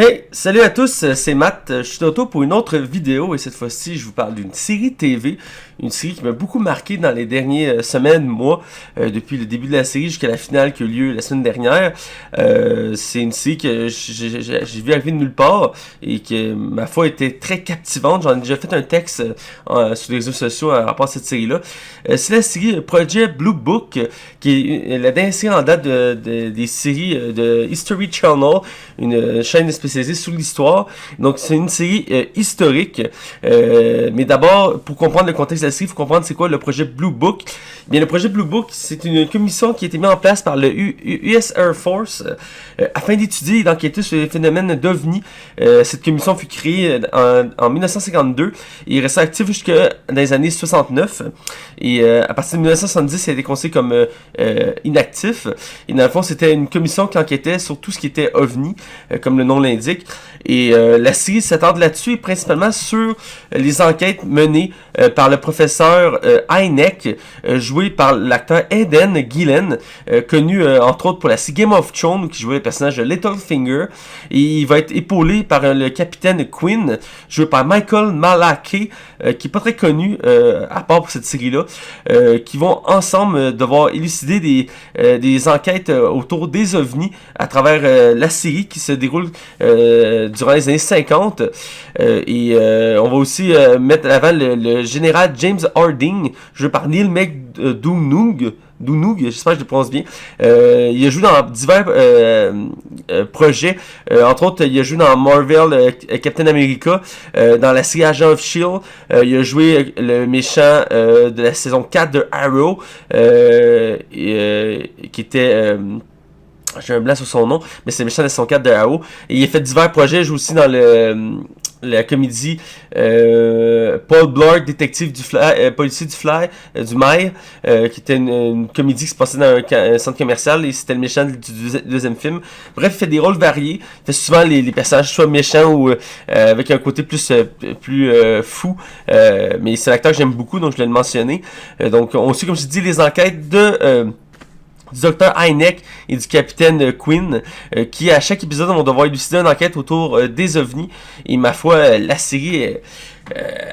Hey, salut à tous, c'est Matt, je suis de retour pour une autre vidéo et cette fois-ci je vous parle d'une série TV, une série qui m'a beaucoup marqué dans les dernières semaines, mois, depuis le début de la série jusqu'à la finale qui a eu lieu la semaine dernière. C'est une série que j'ai vu arriver de nulle part et que ma foi était très captivante. J'en ai déjà fait un texte sur les réseaux sociaux à rapport à cette série-là. C'est la série Project Blue Book, qui est la dernière série en date des séries de History Channel, une chaîne spécialisée sur l'histoire. Donc c'est une série historique. Mais d'abord, pour comprendre le contexte de la série, il faut comprendre c'est quoi le projet Blue Book. Bien, le projet Blue Book, c'est une commission qui a été mise en place par le US Air Force afin d'étudier et d'enquêter sur les phénomènes d'OVNI. Cette commission fut créée en 1952 et resta active jusque dans les années 69. Et à partir de 1970, elle a été considérée comme inactif. Et dans le fond, c'était une commission qui enquêtait sur tout ce qui était OVNI, comme le nom l'indique. Et la série s'attarde là-dessus, principalement sur les enquêtes menées par le professeur Hynek, joué par l'acteur Aidan Gillen, connu entre autres pour la série Game of Thrones, qui jouait le personnage de Littlefinger. Et il va être épaulé par le capitaine Quinn, joué par Michael Malaké, qui est pas très connu à part pour cette série-là, qui vont ensemble devoir élucider des enquêtes autour des ovnis à travers la série qui se déroule durant les années 50. On va aussi mettre à l'avant le général James Harding, joué par Neil McDonough. J'espère que je le prononce bien. Il a joué dans divers projets. Entre autres, il a joué dans Marvel Captain America, dans la série Agent of S.H.I.E.L.D. Il a joué le méchant de la saison 4 de Arrow, qui était... j'ai un blanc sur son nom, mais c'est le méchant de la saison 4 de Arrow. Et il a fait divers projets. Il joue aussi dans la comédie Paul Blart, détective du Fly, policier du Mail, qui était une comédie qui se passait dans un centre commercial et c'était le méchant du deuxième film. Bref, il fait des rôles variés. Il fait souvent les personnages soit méchants ou avec un côté plus fou. Mais c'est l'acteur que j'aime beaucoup, donc je voulais le mentionner. Donc on suit, comme je dis, les enquêtes du docteur Hynek et du capitaine Quinn, qui à chaque épisode vont devoir élucider une enquête autour des ovnis. Et ma foi, la série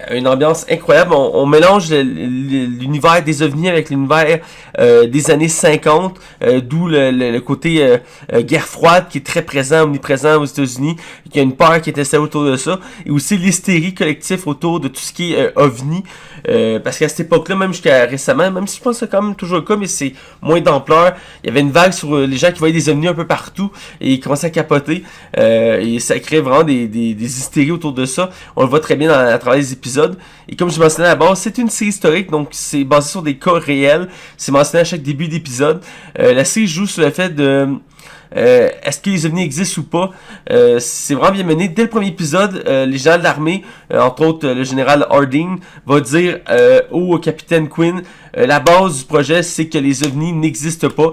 a une ambiance incroyable. On mélange l'univers des ovnis avec l'univers des années 50, d'où le côté guerre froide qui est très présent, omniprésent aux États-Unis, il y a une peur qui est installée autour de ça, et aussi l'hystérie collective autour de tout ce qui est ovni, parce qu'à cette époque-là, même jusqu'à récemment, même si je pense que c'est quand même toujours le cas, mais c'est moins d'ampleur, il y avait une vague sur les gens qui voyaient des ovnis un peu partout, et ils commençaient à capoter, et ça crée vraiment des hystéries autour de ça. On le voit très bien à travers les épisodes. Et comme je mentionnais à la base, c'est une série historique, donc c'est basé sur des cas réels. C'est mentionné à chaque début d'épisode. La série joue sur le fait de... est-ce que les ovnis existent ou pas? C'est vraiment bien mené. Dès le premier épisode, les généraux de l'armée, entre autres le général Harding, va dire au capitaine Quinn, la base du projet, c'est que les ovnis n'existent pas.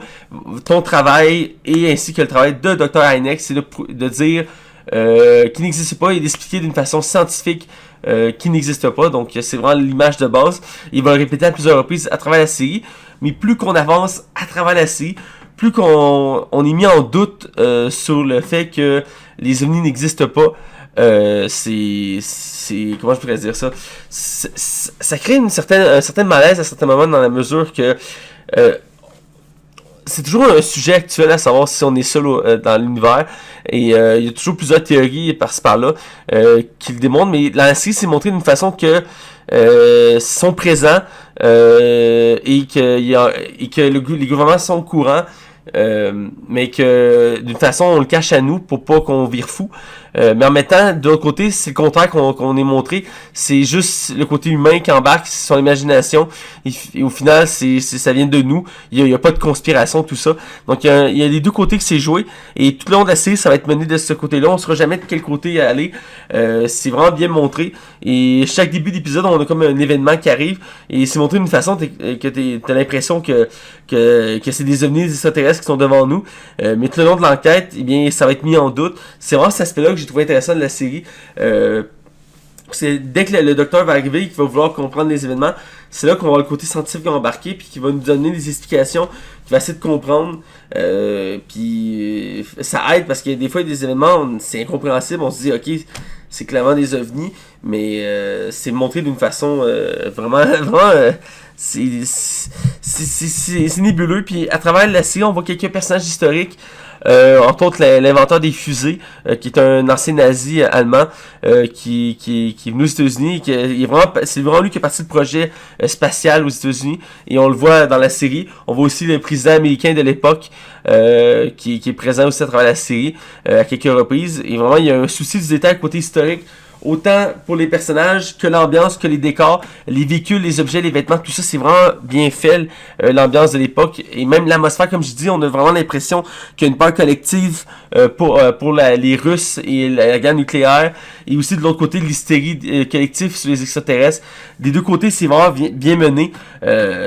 Ton travail, et ainsi que le travail de Dr. Hynek, c'est de dire qu'il n'existe pas et d'expliquer d'une façon scientifique qui n'existe pas. Donc c'est vraiment l'image de base. Il va le répéter à plusieurs reprises à travers la série. Mais plus qu'on avance à travers la série, plus qu'on est mis en doute sur le fait que les ovnis n'existent pas. C'est comment je pourrais dire ça? Ça crée un certain malaise à certains moments, dans la mesure que c'est toujours un sujet actuel à savoir si on est seul dans l'univers. Et il y a toujours plusieurs théories par-ci par-là qui le démontrent. Mais la série s'est montrée d'une façon que sont présents et que les gouvernements sont au courant. Mais que d'une façon on le cache à nous pour pas qu'on vire fou, mais en même temps de l'autre côté c'est le contraire qu'on est montré, c'est juste le côté humain qui embarque, c'est son imagination et au final ça vient de nous, il y a pas de conspiration, tout ça. Donc il y a les deux côtés qui s'est joué et tout le long de la série ça va être mené de ce côté-là, on saura jamais de quel côté aller. C'est vraiment bien montré et chaque début d'épisode on a comme un événement qui arrive et c'est montré d'une façon que t'as l'impression que c'est des ovnis extraterrestres qui sont devant nous, mais tout le long de l'enquête, eh bien, ça va être mis en doute. C'est vraiment cet aspect-là que j'ai trouvé intéressant de la série. C'est dès que le docteur va arriver, qu'il va vouloir comprendre les événements, c'est là qu'on va avoir le côté scientifique embarqué, puis qui va nous donner des explications, qui va essayer de comprendre. Puis ça aide parce que des fois, il y a des événements, c'est incompréhensible, on se dit, ok, c'est clairement des ovnis, mais c'est montré d'une façon vraiment c'est nébuleux. Puis à travers la série, on voit quelques personnages historiques. Entre autres l'inventeur des fusées, qui est un ancien nazi allemand, qui est venu aux États-Unis, c'est vraiment lui qui est parti du projet spatial aux États-Unis, et on le voit dans la série. On voit aussi le président américain de l'époque, qui est présent aussi à travers la série, à quelques reprises, et vraiment il y a un souci du détail côté historique, autant pour les personnages que l'ambiance, que les décors, les véhicules, les objets, les vêtements, tout ça, c'est vraiment bien fait, l'ambiance de l'époque. Et même l'atmosphère, comme je dis, on a vraiment l'impression qu'il y a une peur collective pour les Russes et la guerre nucléaire. Et aussi de l'autre côté, l'hystérie collective sur les extraterrestres. Des deux côtés, c'est vraiment bien mené.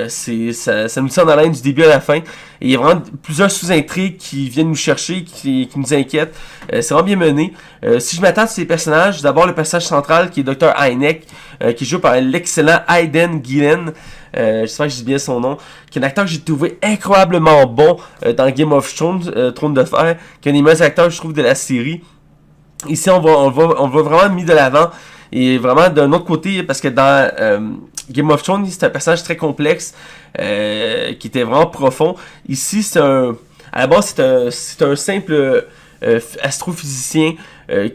Ça nous tient en haleine du début à la fin. Et il y a vraiment plusieurs sous-intrigues qui viennent nous chercher, qui nous inquiètent. C'est vraiment bien mené. Si je m'attends à ces personnages, d'abord le personnage central qui est Dr. Hynek, qui joue par l'excellent Aidan Gillen. J'espère que je dis bien son nom. Qui est un acteur que j'ai trouvé incroyablement bon dans Game of Thrones, Trône de Fer. Qui est un des meilleurs acteurs, je trouve, de la série. Ici, on va vraiment mis de l'avant. Et vraiment d'un autre côté, parce que dans Game of Thrones, c'est un personnage très complexe, qui était vraiment profond. Ici, à la base, c'est un simple astrophysicien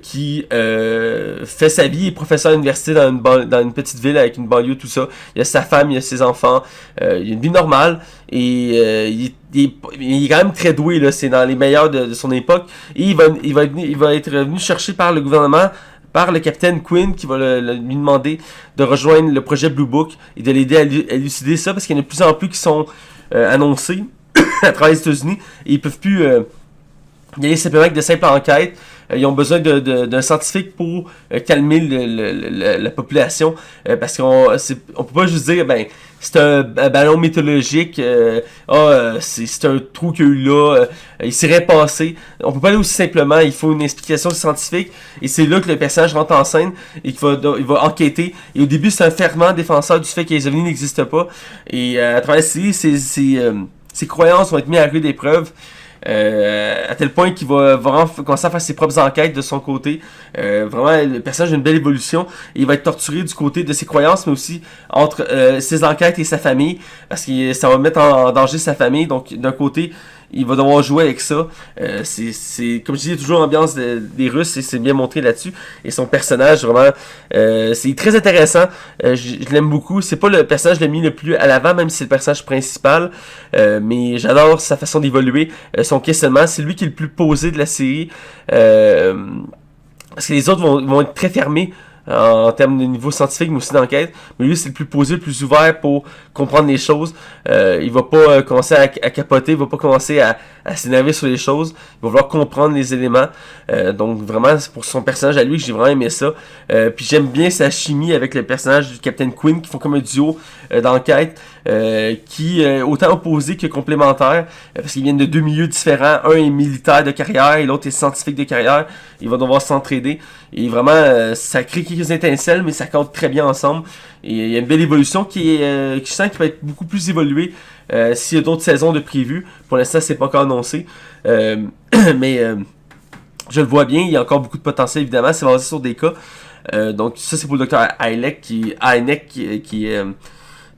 qui fait sa vie, il est professeur à l'université dans une petite ville avec une banlieue, tout ça. Il a sa femme, il a ses enfants, il a une vie normale, et il est quand même très doué, là, c'est dans les meilleurs de son époque, et il va être venu chercher par le gouvernement, par le capitaine Quinn, qui va lui demander de rejoindre le projet Blue Book et de l'aider à élucider ça, parce qu'il y en a de plus en plus qui sont annoncés à travers les États-Unis, et ils peuvent plus y aller simplement avec de simples enquêtes. Ils ont besoin d'un scientifique pour calmer la population, parce qu'on peut pas juste dire, ben, c'est un ballon mythologique, c'est un trou qu'il y a eu là, il serait passé. On peut pas aller aussi simplement, il faut une explication scientifique, et c'est là que le personnage rentre en scène et il va enquêter. Et au début, c'est un fervent défenseur du fait que les ovnis n'existent pas, et à travers la série, ses croyances vont être mises à rude épreuve. À tel point qu'il va vraiment commencer à faire ses propres enquêtes de son côté. Vraiment, le personnage a une belle évolution. Et il va être torturé du côté de ses croyances, mais aussi entre ses enquêtes et sa famille, parce que ça va mettre en danger sa famille. Donc, d'un côté, il va devoir jouer avec ça. C'est comme je dis, toujours l'ambiance des Russes, et c'est bien montré là-dessus. Et son personnage, vraiment, c'est très intéressant. Je l'aime beaucoup. C'est pas le personnage que j'ai mis le plus à l'avant, même si c'est le personnage principal. Mais j'adore sa façon d'évoluer, son questionnement. C'est lui qui est le plus posé de la série. Parce que les autres vont être très fermés en termes de niveau scientifique, mais aussi d'enquête. Mais lui, c'est le plus posé, le plus ouvert pour comprendre les choses. Il va pas commencer à capoter, il va pas commencer à s'énerver sur les choses. Il va vouloir comprendre les éléments. Donc vraiment, c'est pour son personnage à lui que j'ai vraiment aimé ça. Puis j'aime bien sa chimie avec le personnage du Captain Quinn, qui font comme un duo d'enquête, qui est autant opposé que complémentaire, parce qu'ils viennent de deux milieux différents. Un est militaire de carrière et l'autre est scientifique de carrière. Ils vont devoir s'entraider. Et vraiment, ça crée quelques étincelles, mais ça compte très bien ensemble. Et il y a une belle évolution qui je sens qu'il va être beaucoup plus évoluée s'il y a d'autres saisons de prévues. Pour l'instant, c'est pas encore annoncé. Mais je le vois bien, il y a encore beaucoup de potentiel, évidemment. C'est basé sur des cas. Donc ça, c'est pour le Dr. Hynek qui est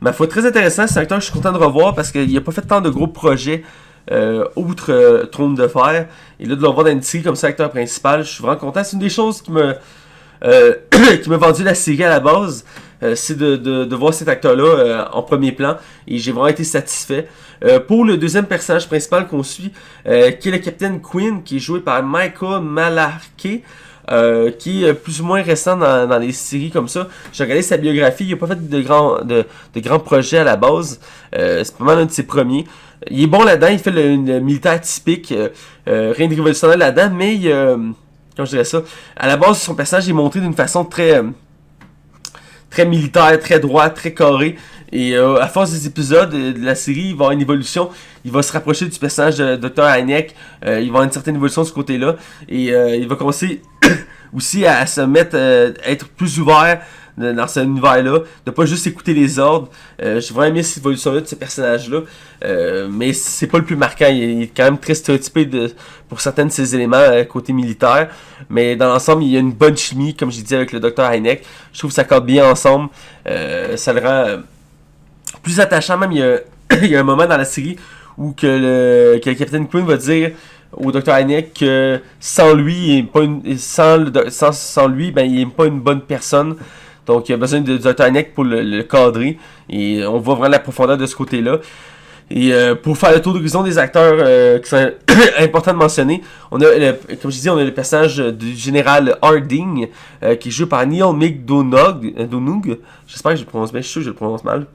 ma foi très intéressant. C'est un acteur que je suis content de revoir, parce qu'il n'a pas fait tant de gros projets outre Trône de Fer. Et là, de le revoir dans une série comme ça, acteur principal, je suis vraiment content. C'est une des choses qui m'a vendu la série à la base, c'est de voir cet acteur-là en premier plan, et j'ai vraiment été satisfait. Pour le deuxième personnage principal qu'on suit, qui est le Captain Quinn, qui est joué par Michael Malarkey, qui est plus ou moins récent dans les séries comme ça. J'ai regardé sa biographie, il n'a pas fait de grands projets à la base. C'est pas mal un de ses premiers. Il est bon là-dedans, il fait le militaire typique, rien de révolutionnaire là-dedans, mais comment je dirais ça, à la base, son personnage est montré d'une façon très militaire, très droit, très carré. Et à force des épisodes de la série, il va avoir une évolution. Il va se rapprocher du personnage de Dr. Hynek. Il va avoir une certaine évolution de ce côté-là. Et il va commencer aussi à se mettre, être plus ouvert dans cet univers-là, de pas juste écouter les ordres. J'ai vraiment aimé cette évolution-là de ce personnage-là, mais c'est pas le plus marquant. Il est quand même très stéréotypé pour certains de ses éléments côté militaire, mais dans l'ensemble, il y a une bonne chimie, comme j'ai dit, avec le Dr. Hynek. Je trouve que ça cadre bien ensemble. Ça le rend plus attachant. Même, il y a un moment dans la série où que le Capitaine Quinn va dire au Dr. Hynek que sans lui, sans lui, ben, il n'est pas une bonne personne. Donc, il y a besoin de Dr. Hynek pour le cadrer. Et on voit vraiment la profondeur de ce côté-là. Et pour faire le tour d'horizon des acteurs qui sont importants de mentionner, on a, comme je disais, on a le personnage du général Harding, qui est joué par Neil McDonough. J'espère que je le prononce bien, je suis sûr que je le prononce mal.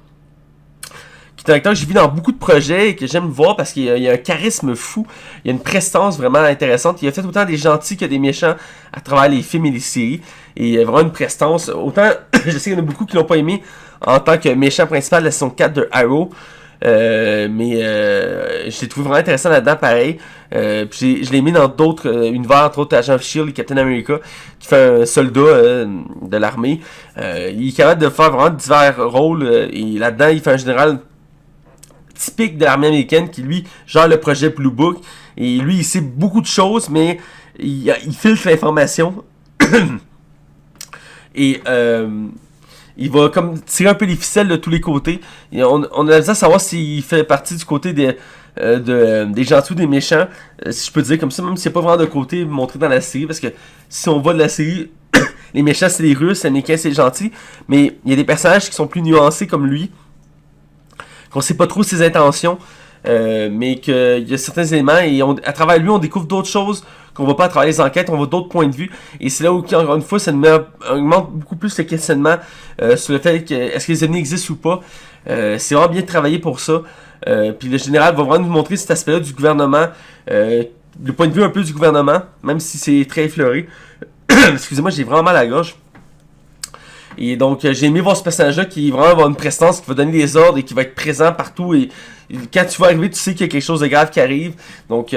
Qui est un acteur que j'ai vu dans beaucoup de projets et que j'aime voir parce qu'il y a un charisme fou. Il y a une prestance vraiment intéressante. Il a fait autant des gentils que des méchants à travers les films et les séries. Et il y a vraiment une prestance. Autant, je sais qu'il y en a beaucoup qui l'ont pas aimé en tant que méchant principal de la saison 4 de Arrow. Mais je l'ai trouvé vraiment intéressant là-dedans, pareil. Puis je l'ai mis dans d'autres univers, entre autres Agent of S.H.I.E.L.D. et Captain America, qui fait un soldat de l'armée. Il est capable de faire vraiment divers rôles. Et là-dedans, il fait un général typique de l'armée américaine qui, lui, gère le projet Blue Book. Et lui, il sait beaucoup de choses, mais il filtre l'information. Et il va comme tirer un peu les ficelles de tous les côtés. Et on a besoin de savoir s'il fait partie du côté des gentils ou des méchants. Si je peux dire comme ça, même s'il n'y a pas vraiment de côté montré dans la série. Parce que si on voit de la série, les méchants c'est les Russes, les Américains c'est les gentils. Mais il y a des personnages qui sont plus nuancés comme lui. Qu'on sait pas trop ses intentions. Mais qu'il y a certains éléments. Et à travers lui, on découvre d'autres choses qu'on voit pas à travers les enquêtes, on voit d'autres points de vue, et c'est là où, encore une fois, ça nous augmente beaucoup plus le questionnement sur le fait que est-ce que les ennemis existent ou pas. C'est vraiment bien travaillé pour ça. Puis le général va vraiment nous montrer cet aspect-là du gouvernement, le point de vue un peu du gouvernement, même si c'est très effleuré. Excusez-moi, j'ai vraiment mal à la gorge. Et donc, j'ai aimé voir ce personnage-là qui va vraiment avoir une prestance, qui va donner des ordres et qui va être présent partout. Et quand tu vas arriver, tu sais qu'il y a quelque chose de grave qui arrive. Donc,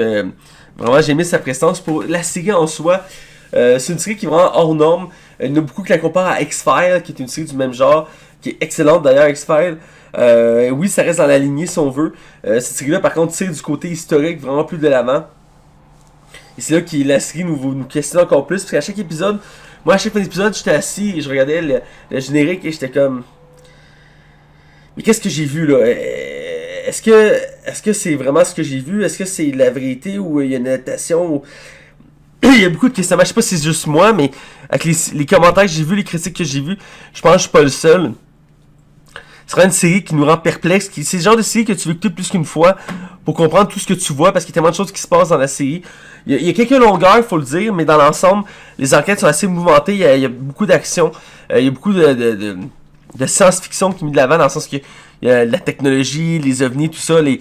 vraiment, j'ai aimé sa prestance. Pour la série en soi, c'est une série qui est vraiment hors norme. Il y en a beaucoup qui la comparent à X-Files, qui est une série du même genre, qui est excellente d'ailleurs, X-Files. Oui, ça reste dans la lignée si on veut. Cette série-là, par contre, tire du côté historique vraiment plus de l'avant. Et c'est là que la série nous questionne encore plus, parce qu'à chaque épisode, moi, à chaque fin d'épisode, j'étais assis et je regardais le générique et j'étais comme... Mais qu'est-ce que j'ai vu, là? Est-ce que c'est vraiment ce que j'ai vu? Est-ce que c'est la vérité ou il y a une adaptation? Ou... il y a beaucoup de questions. Je sais pas si c'est juste moi, mais avec les commentaires que j'ai vus, les critiques que j'ai vus, je pense que je suis pas le seul. C'est vraiment une série qui nous rend perplexes. C'est le genre de série que tu veux écouter plus qu'une fois pour comprendre tout ce que tu vois, parce qu'il y a tellement de choses qui se passent dans la série. Il y a quelques longueurs, il faut le dire, mais dans l'ensemble, les enquêtes sont assez mouvementées. Il y a beaucoup d'action. Il y a beaucoup de science-fiction qui est mis de l'avant, dans le sens que il y a la technologie, les ovnis, tout ça, les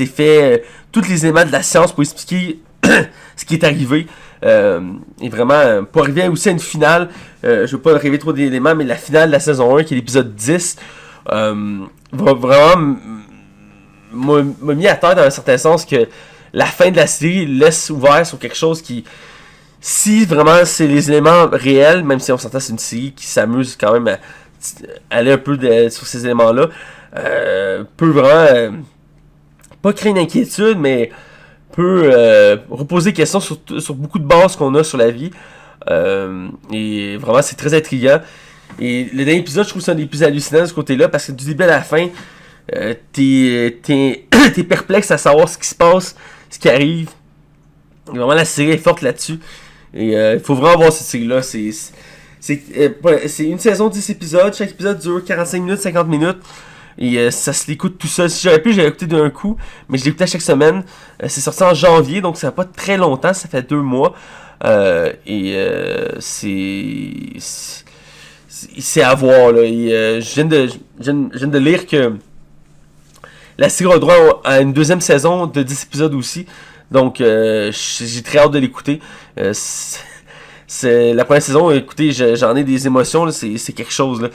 effets, tous les éléments de la science pour expliquer ce qui est arrivé. Et vraiment, pour arriver aussi à une finale, je veux pas rêver trop d'éléments, mais la finale de la saison 1, qui est l'épisode 10, va vraiment m'a mis à terre dans un certain sens que la fin de la série laisse ouvert sur quelque chose qui, si vraiment c'est les éléments réels, même si on s'entend c'est une série qui s'amuse quand même à aller un peu sur ces éléments-là, peut vraiment pas créer une inquiétude, mais peut reposer des questions sur beaucoup de bases qu'on a sur la vie. Et vraiment, c'est très intriguant. Et le dernier épisode, je trouve que c'est un des plus hallucinants de ce côté-là, parce que du début à la fin, t'es perplexe à savoir ce qui se passe, ce qui arrive. Et vraiment, la série est forte là-dessus. Et il faut vraiment voir cette série-là. C'est une saison de 10 épisodes. Chaque épisode dure 45 minutes, 50 minutes. Et ça se l'écoute tout seul. Si j'aurais pu, j'aurais écouté d'un coup. Mais je l'écoutais chaque semaine. C'est sorti en janvier, donc ça n'a pas très longtemps. Ça fait 2 mois. C'est à voir, là. Et, je viens de lire que la série a droit à une deuxième saison de 10 épisodes aussi. Donc, j'ai très hâte de l'écouter. C'est la première saison, écoutez, j'en ai des émotions, là, c'est quelque chose, là.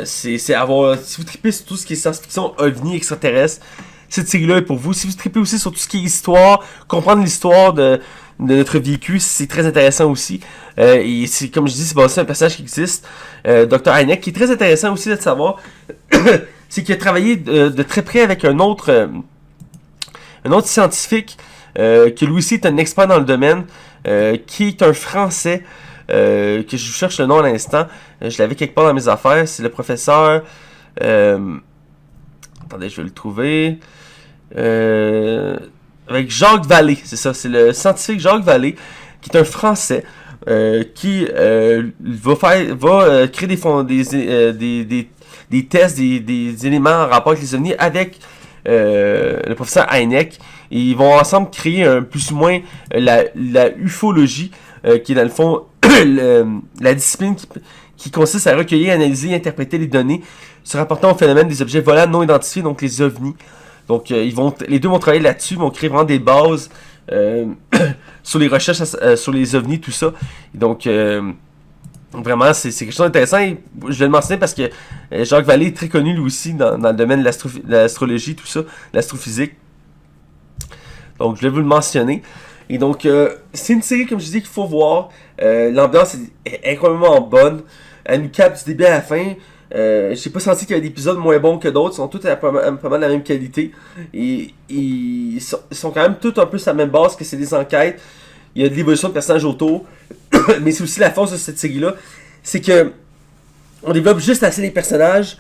C'est à voir. Si vous tripez sur tout ce qui est science-fiction, ovni, extraterrestre, cette série-là est pour vous. Si vous tripez aussi sur tout ce qui est histoire, comprendre l'histoire de notre vécu, c'est très intéressant aussi. Et c'est, comme je dis, c'est basé sur un personnage qui existe, Dr. Hynek, qui est très intéressant aussi de savoir, c'est qu'il a travaillé de très près avec un autre scientifique, qui lui aussi est un expert dans le domaine, qui est un Français, que je cherche le nom à l'instant. Je l'avais quelque part dans mes affaires. C'est le professeur... attendez, je vais le trouver. Avec Jacques Vallée, c'est ça. C'est le scientifique Jacques Vallée, qui est un Français, qui va créer des tests, des éléments en rapport avec les ovnis avec le professeur Hynek. Et ils vont ensemble créer plus ou moins la ufologie, qui est dans le fond la discipline qui consiste à recueillir, analyser et interpréter les données se rapportant au phénomène des objets volants non identifiés, donc les ovnis. Donc les deux vont travailler là-dessus, vont créer vraiment des bases sur les recherches sur les ovnis, tout ça. Et donc vraiment, c'est quelque chose d'intéressant. Et je vais le mentionner parce que Jacques Vallée est très connu lui aussi dans le domaine de l'astrologie, tout ça, l'astrophysique. Donc je vais vous le mentionner. Et donc, c'est une série, comme je dis, qu'il faut voir. L'ambiance est incroyablement bonne. Elle nous capte du début à la fin. J'ai pas senti qu'il y avait des épisodes moins bons que d'autres. Ils sont tous à pas mal de la même qualité. Et ils sont quand même tous un peu sur la même base, que c'est des enquêtes. Il y a de l'évolution de personnages autour. Mais c'est aussi la force de cette série-là. C'est que on développe juste assez les personnages.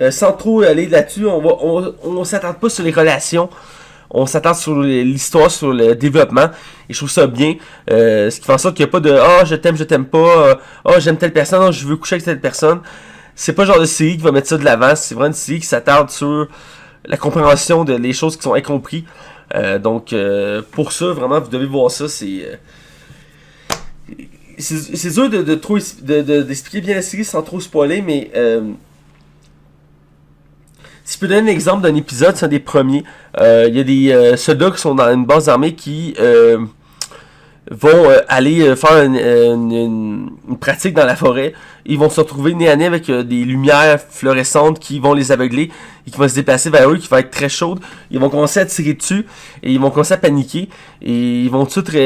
Sans trop aller là-dessus. On s'attend pas sur les relations. On s'attend sur l'histoire, sur le développement. Et je trouve ça bien. Ce qui fait en sorte qu'il n'y a pas de « Ah, je t'aime pas. Ah, j'aime telle personne. Je veux coucher avec telle personne. » C'est pas le genre de série qui va mettre ça de l'avant. C'est vraiment une série qui s'attarde sur la compréhension des choses qui sont incomprises. Donc, pour ça, vraiment, vous devez voir ça. C'est dur d'expliquer bien la série sans trop spoiler, mais... si je peux donner un exemple d'un épisode, c'est un des premiers. Il y a des soldats qui sont dans une base armée qui vont aller faire une pratique dans la forêt. Ils vont se retrouver nez à nez avec des lumières fluorescentes qui vont les aveugler et qui vont se déplacer vers eux, qui vont être très chaudes. Ils vont commencer à tirer dessus et ils vont commencer à paniquer. Et ils vont tout de suite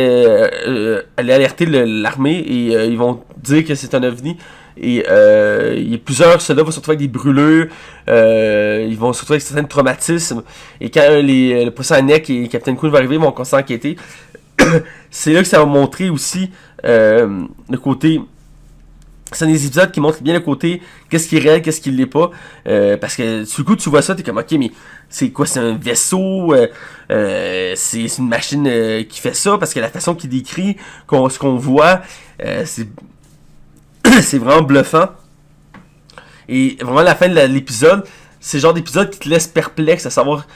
aller alerter l'armée et ils vont dire que c'est un ovni. Et il y a plusieurs soldats vont se retrouver avec des brûlures, ils vont se retrouver avec certains traumatismes. Et quand le professeur Hynek et Captain Cool vont arriver, ils vont commencer à enquêter. C'est là que ça va montrer aussi le côté... C'est des épisodes qui montrent bien le côté qu'est-ce qui est réel, qu'est-ce qui l'est pas. Parce que du coup, tu vois ça, t'es comme ok, mais c'est quoi, c'est un vaisseau, c'est une machine qui fait ça, parce que la façon qu'il décrit, ce qu'on voit, c'est vraiment bluffant. Et vraiment, la fin de l'épisode, c'est le genre d'épisode qui te laisse perplexe à savoir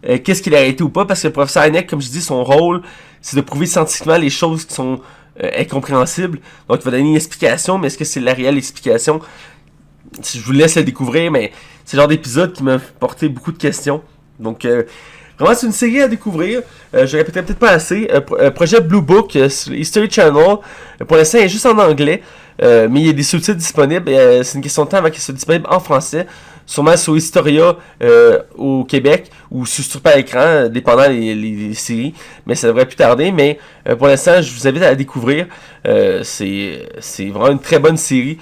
qu'est-ce qu'il a arrêté ou pas. Parce que le professeur Hynek, comme je dis, son rôle, c'est de prouver scientifiquement les choses qui sont incompréhensibles. Donc, il va donner une explication, mais est-ce que c'est la réelle explication? Je vous laisse le découvrir, mais c'est le genre d'épisode qui m'a porté beaucoup de questions. Donc, vraiment, c'est une série à découvrir. Je répéterai peut-être pas assez. Projet Blue Book sur History Channel. Pour l'instant, il est juste en anglais. Mais il y a des sous-titres disponibles. C'est une question de temps avant qu'ils soient disponibles en français. Sûrement sur Historia au Québec ou sur Super Écran, dépendant les séries. Mais ça devrait plus tarder. Mais pour l'instant, je vous invite à la découvrir. C'est vraiment une très bonne série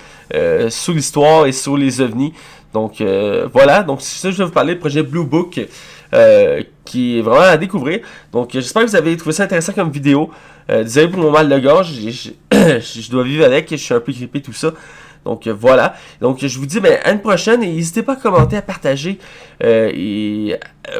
sur l'histoire et sur les ovnis. Donc voilà. Donc c'est ça que je vais vous parler du projet Blue Book. Qui est vraiment à découvrir. Donc j'espère que vous avez trouvé ça intéressant comme vidéo. Désolé pour mon mal de gorge, je dois vivre avec, je suis un peu grippé, tout ça. Donc voilà. Donc je vous dis à une prochaine et n'hésitez pas à commenter, à partager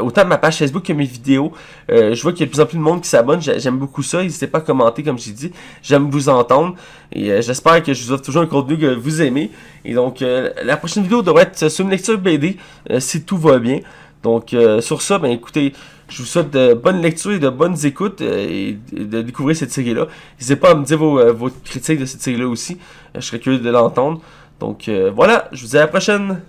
autant ma page Facebook que mes vidéos. Je vois qu'il y a de plus en plus de monde qui s'abonne, j'aime beaucoup ça. N'hésitez pas à commenter comme j'ai dit. J'aime vous entendre et j'espère que je vous offre toujours un contenu que vous aimez. Et donc la prochaine vidéo devrait être sur une lecture BD si tout va bien. Donc, sur ça, écoutez, je vous souhaite de bonnes lectures et de bonnes écoutes et de découvrir cette série-là. N'hésitez pas à me dire vos critiques de cette série-là aussi. Je serais curieux de l'entendre. Donc, voilà, je vous dis à la prochaine!